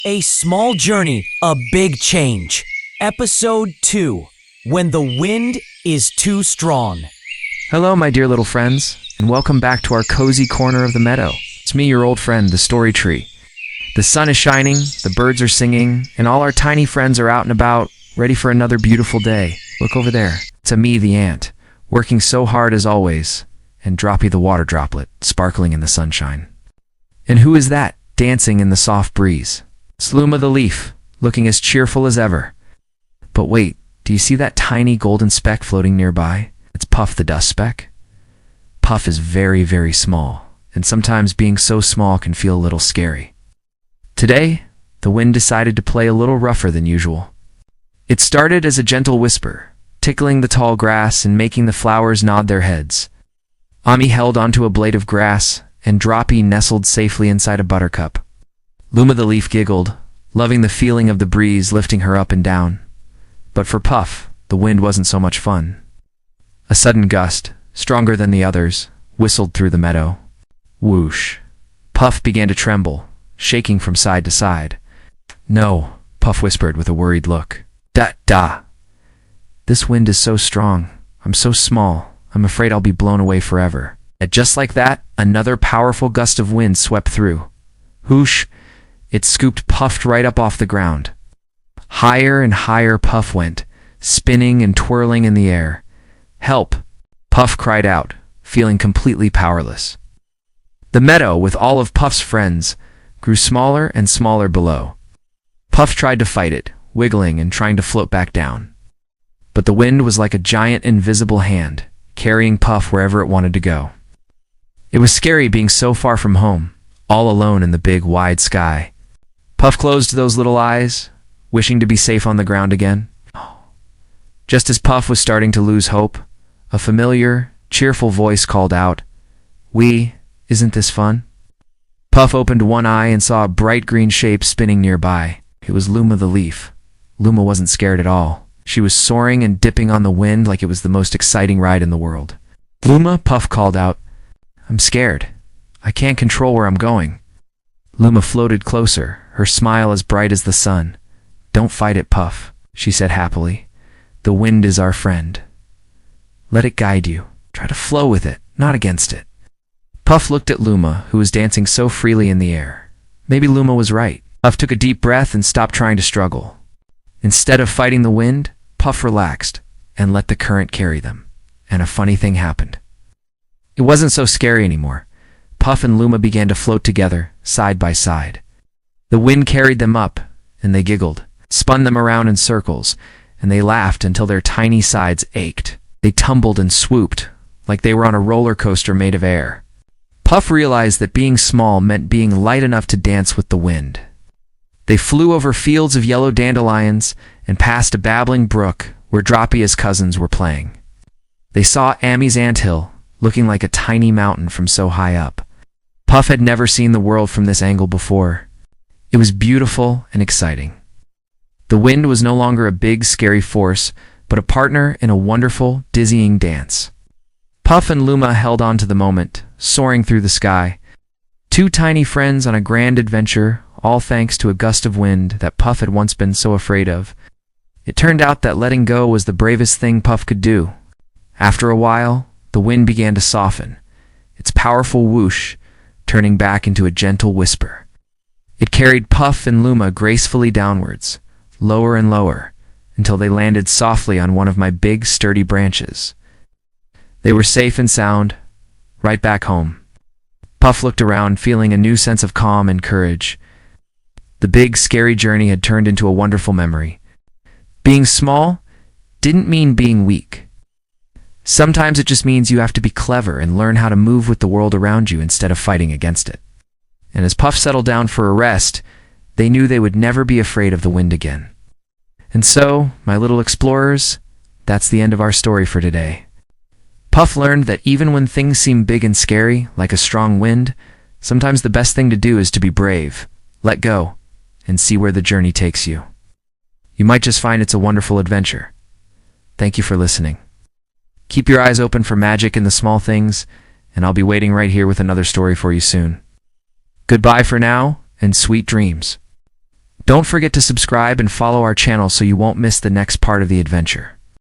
A small journey, a big change. Episode 2, When the Wind is Too Strong. Hello, my dear little friends, and welcome back to our cozy corner of the meadow. It's me, your old friend, the story tree. The sun is shining, the birds are singing, and all our tiny friends are out and about, ready for another beautiful day. Look over there. It's me, the ant, working so hard as always, and Droppy the water droplet, sparkling in the sunshine. And who is that, dancing in the soft breeze? It's Luma the leaf, looking as cheerful as ever. But wait, do you see that tiny golden speck floating nearby? It's Puff the dust speck. Puff is very, very small, and sometimes being so small can feel a little scary. Today, the wind decided to play a little rougher than usual. It started as a gentle whisper, tickling the tall grass and making the flowers nod their heads. Ami held onto a blade of grass, and Droppy nestled safely inside a buttercup. Luma the leaf giggled, loving the feeling of the breeze lifting her up and down. But for Puff, the wind wasn't so much fun. A sudden gust, stronger than the others, whistled through the meadow. Whoosh! Puff began to tremble, shaking from side to side. "No," Puff whispered with a worried look. "Da! This wind is so strong. I'm so small. I'm afraid I'll be blown away forever." And just like that, another powerful gust of wind swept through. Whoosh! It scooped Puff right up off the ground. Higher and higher Puff went, spinning and twirling in the air. "Help!" Puff cried out, feeling completely powerless. The meadow, with all of Puff's friends, grew smaller and smaller below. Puff tried to fight it, wiggling and trying to float back down. But the wind was like a giant invisible hand, carrying Puff wherever it wanted to go. It was scary being so far from home, all alone in the big, wide sky. Puff closed those little eyes, wishing to be safe on the ground again. Just as Puff was starting to lose hope, a familiar, cheerful voice called out, "Isn't this fun?" Puff opened one eye and saw a bright green shape spinning nearby. It was Luma the leaf. Luma wasn't scared at all. She was soaring and dipping on the wind like it was the most exciting ride in the world. "Luma," Puff called out, "I'm scared. I can't control where I'm going." Luma floated closer, her smile as bright as the sun. "Don't fight it, Puff," she said happily. "The wind is our friend. Let it guide you. Try to flow with it, not against it." Puff looked at Luma, who was dancing so freely in the air. Maybe Luma was right. Puff took a deep breath and stopped trying to struggle. Instead of fighting the wind, Puff relaxed and let the current carry them. And a funny thing happened. It wasn't so scary anymore. Puff and Luma began to float together, side by side. The wind carried them up, and they giggled, spun them around in circles, and they laughed until their tiny sides ached. They tumbled and swooped, like they were on a roller coaster made of air. Puff realized that being small meant being light enough to dance with the wind. They flew over fields of yellow dandelions and past a babbling brook where Droppy's cousins were playing. They saw Ami's anthill, looking like a tiny mountain from so high up. Puff had never seen the world from this angle before. It was beautiful and exciting. The wind was no longer a big, scary force, but a partner in a wonderful, dizzying dance. Puff and Luma held on to the moment, soaring through the sky. Two tiny friends on a grand adventure, all thanks to a gust of wind that Puff had once been so afraid of. It turned out that letting go was the bravest thing Puff could do. After a while, the wind began to soften, its powerful whoosh turning back into a gentle whisper. It carried Puff and Luma gracefully downwards, lower and lower, until they landed softly on one of my big, sturdy branches. They were safe and sound, right back home. Puff looked around, feeling a new sense of calm and courage. The big, scary journey had turned into a wonderful memory. Being small didn't mean being weak. Sometimes it just means you have to be clever and learn how to move with the world around you instead of fighting against it. And as Puff settled down for a rest, they knew they would never be afraid of the wind again. And so, my little explorers, that's the end of our story for today. Puff learned that even when things seem big and scary, like a strong wind, sometimes the best thing to do is to be brave, let go, and see where the journey takes you. You might just find it's a wonderful adventure. Thank you for listening. Keep your eyes open for magic in the small things, and I'll be waiting right here with another story for you soon. Goodbye for now, and sweet dreams. Don't forget to subscribe and follow our channel so you won't miss the next part of the adventure.